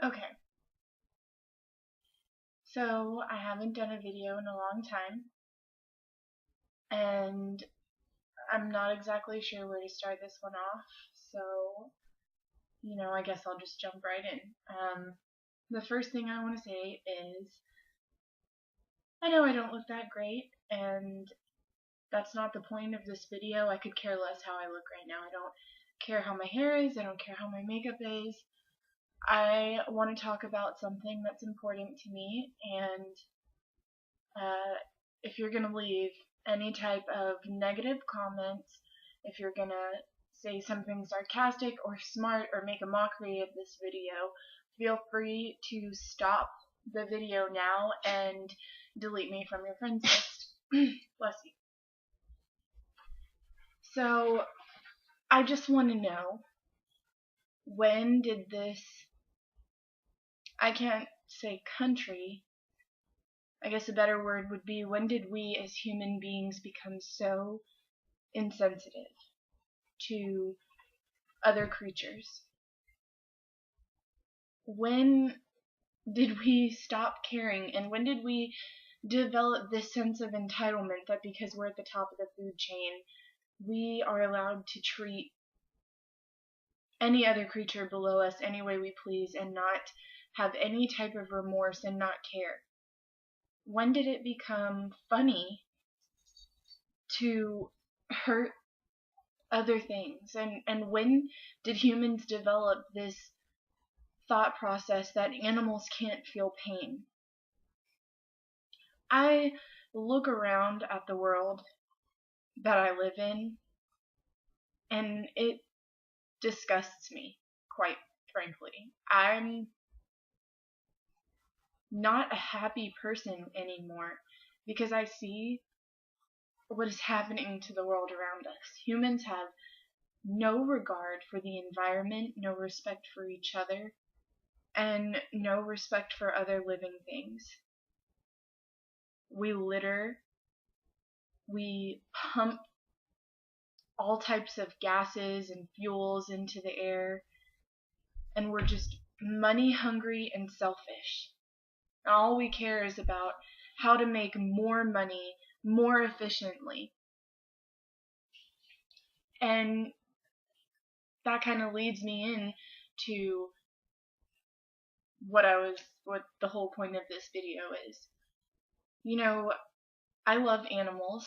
Okay, so I haven't done a video in a long time, and I'm not exactly sure where to start this one off, so, I guess I'll just jump right in. The first thing I want to say is, I know I don't look that great, and that's not the point of this video. I could care less how I look right now. I don't care how my hair is, I don't care how my makeup is. I want to talk about something that's important to me, and if you're going to leave any type of negative comments, if you're going to say something sarcastic or smart or make a mockery of this video, feel free to stop the video now and delete me from your friends list. Bless you. So, I just want to know, when did this, I can't say country, I guess a better word would be, when did we as human beings become so insensitive to other creatures? When did we stop caring, and when did we develop this sense of entitlement that because we're at the top of the food chain, we are allowed to treat any other creature below us any way we please and not have any type of remorse and not care? When did it become funny to hurt other things? And when did humans develop this thought process that animals can't feel pain? I look around at the world that I live in, and it disgusts me, quite frankly. I'm not a happy person anymore because I see what is happening to the world around us. Humans have no regard for the environment, no respect for each other, and no respect for other living things. We litter, we pump all types of gases and fuels into the air, and we're just money hungry and selfish. All we care is about how to make more money more efficiently. And that kind of leads me in to what the whole point of this video is. I love animals,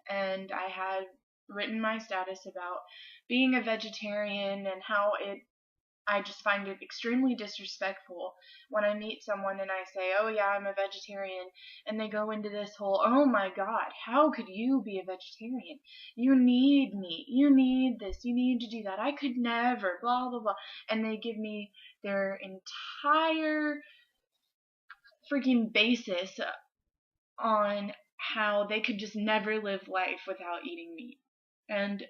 and I had written my status about being a vegetarian and how I just find it extremely disrespectful when I meet someone and I say, oh yeah, I'm a vegetarian, and they go into this whole, oh my god, how could you be a vegetarian? You need meat, you need this, you need to do that, I could never, blah blah blah, and they give me their entire freaking basis on how they could just never live life without eating meat. And,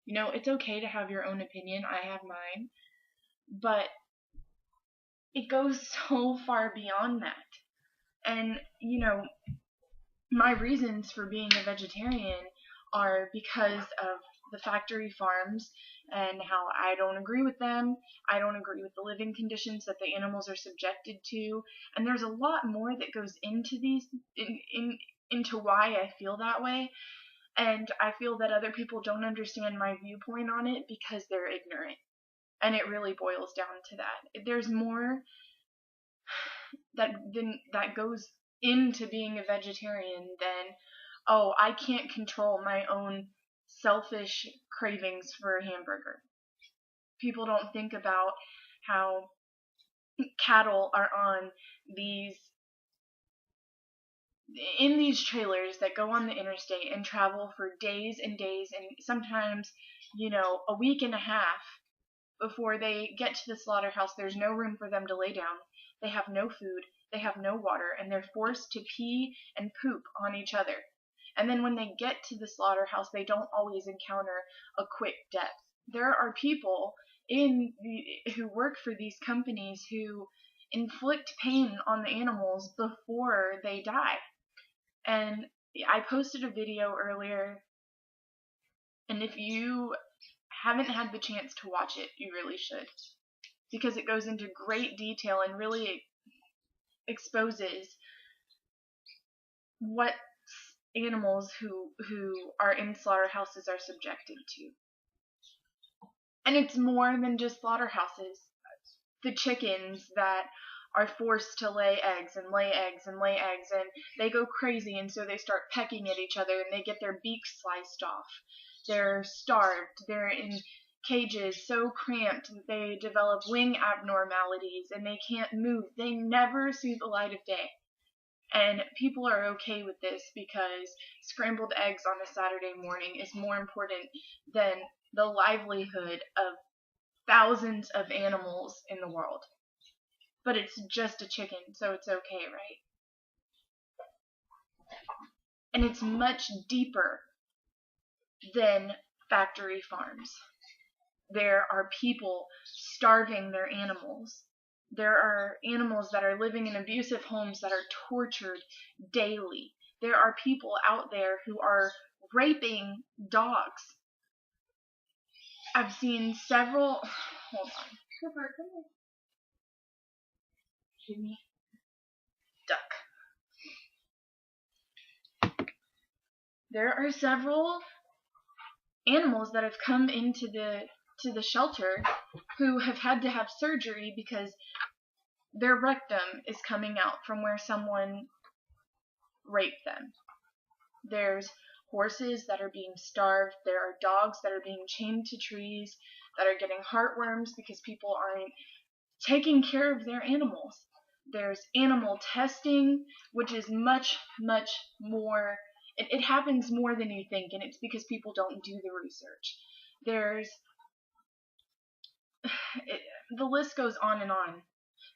it's okay to have your own opinion, I have mine, but it goes so far beyond that. And, my reasons for being a vegetarian are because of the factory farms and how I don't agree with them. I don't agree with the living conditions that the animals are subjected to. And there's a lot more that goes into into why I feel that way. And I feel that other people don't understand my viewpoint on it because they're ignorant. And it really boils down to that. There's more that goes into being a vegetarian than, oh, I can't control my own selfish cravings for a hamburger. People don't think about how cattle are in these trailers that go on the interstate and travel for days and days and sometimes, a week and a half before they get to the slaughterhouse. There's no room for them to lay down. They have no food, they have no water, and they're forced to pee and poop on each other. And then when they get to the slaughterhouse, they don't always encounter a quick death. There are people who work for these companies who inflict pain on the animals before they die. And I posted a video earlier, and if you haven't had the chance to watch it, you really should. because it goes into great detail and really exposes what animals who are in slaughterhouses are subjected to. And it's more than just slaughterhouses. The chickens that are forced to lay eggs and lay eggs and lay eggs, and they go crazy, and so they start pecking at each other, and they get their beaks sliced off. They're starved. They're in cages so cramped that they develop wing abnormalities, and they can't move. They never see the light of day. And people are okay with this because scrambled eggs on a Saturday morning is more important than the livelihood of thousands of animals in the world. But it's just a chicken, so it's okay, right? And it's much deeper than factory farms. There are people starving their animals. There are animals that are living in abusive homes that are tortured daily. There are people out there who are raping dogs. I've seen several... Hold on. Cooper, come here. Give me... Duck. There are several animals that have come into the shelter who have had to have surgery because their rectum is coming out from where someone raped them. There's horses that are being starved. There are dogs that are being chained to trees, that are getting heartworms because people aren't taking care of their animals. There's animal testing, which is much, much more. It happens more than you think, and it's because people don't do the research. The list goes on and on.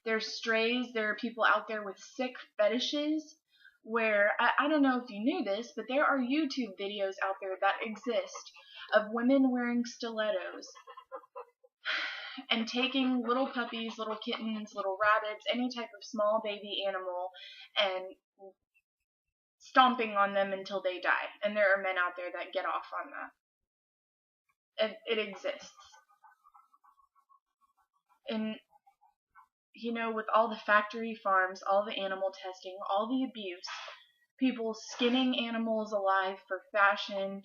There's strays. There are people out there with sick fetishes where, I don't know if you knew this, but there are YouTube videos out there that exist of women wearing stilettos and taking little puppies, little kittens, little rabbits, any type of small baby animal, and stomping on them until they die. And there are men out there that get off on that. It exists. And, you know, with all the factory farms, all the animal testing, all the abuse, people skinning animals alive for fashion,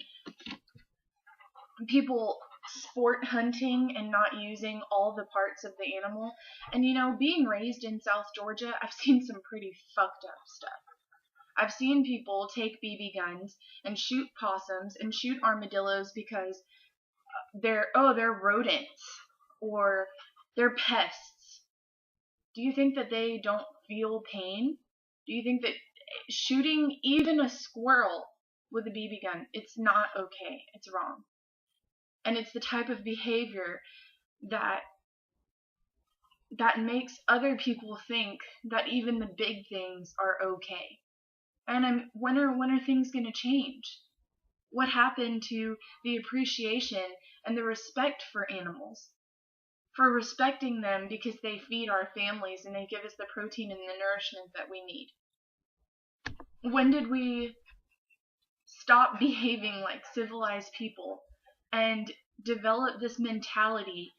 people sport hunting and not using all the parts of the animal. And, you know, being raised in South Georgia, I've seen some pretty fucked up stuff. I've seen people take BB guns and shoot possums and shoot armadillos because they're rodents or they're pests. Do you think that they don't feel pain? Do you think that shooting even a squirrel with a BB gun, it's not okay? It's wrong. And it's the type of behavior that makes other people think that even the big things are okay. And when are things going to change? What happened to the appreciation and the respect for animals? For respecting them because they feed our families and they give us the protein and the nourishment that we need. When did we stop behaving like civilized people and develop this mentality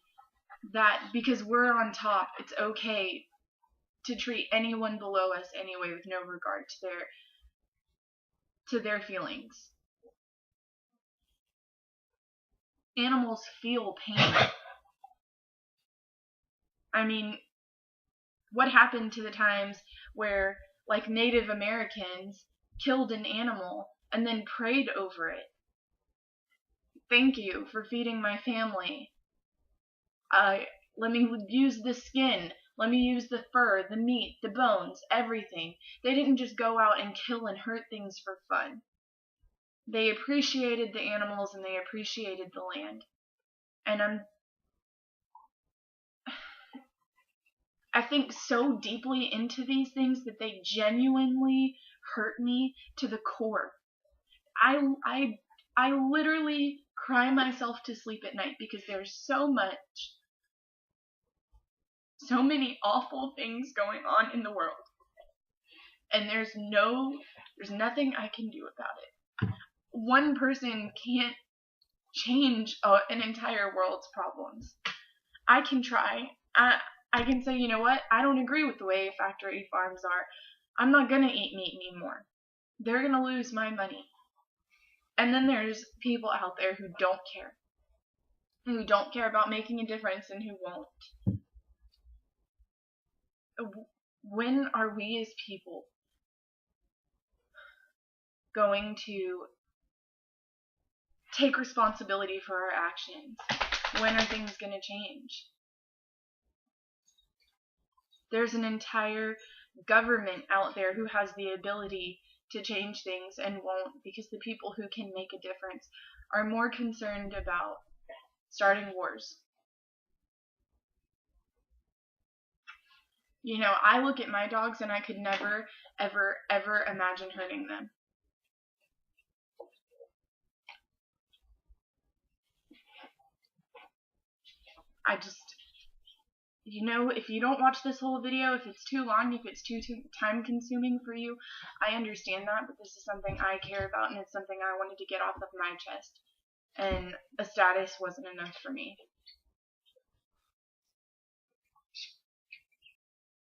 that because we're on top, it's okay to treat anyone below us anyway with no regard to their feelings? Animals feel pain. I mean, what happened to the times where, like, Native Americans killed an animal and then prayed over it? Thank you for feeding my family. Let me use the skin. Let me use the fur, the meat, the bones, everything. They didn't just go out and kill and hurt things for fun. They appreciated the animals and they appreciated the land. And I think so deeply into these things that they genuinely hurt me to the core. I literally cry myself to sleep at night because there's so many awful things going on in the world. And there's nothing I can do about it. One person can't change an entire world's problems. I can try, I can say, you know what, I don't agree with the way factory farms are. I'm not gonna eat meat anymore. They're gonna lose my money. And then there's people out there who don't care about making a difference and who won't. When are we as people going to take responsibility for our actions? When are things going to change? There's an entire government out there who has the ability to change things and won't, because the people who can make a difference are more concerned about starting wars. You know, I look at my dogs and I could never, ever, ever imagine hurting them. I just, you know, if you don't watch this whole video, if it's too long, if it's too time consuming for you, I understand that, but this is something I care about and it's something I wanted to get off of my chest. And a status wasn't enough for me.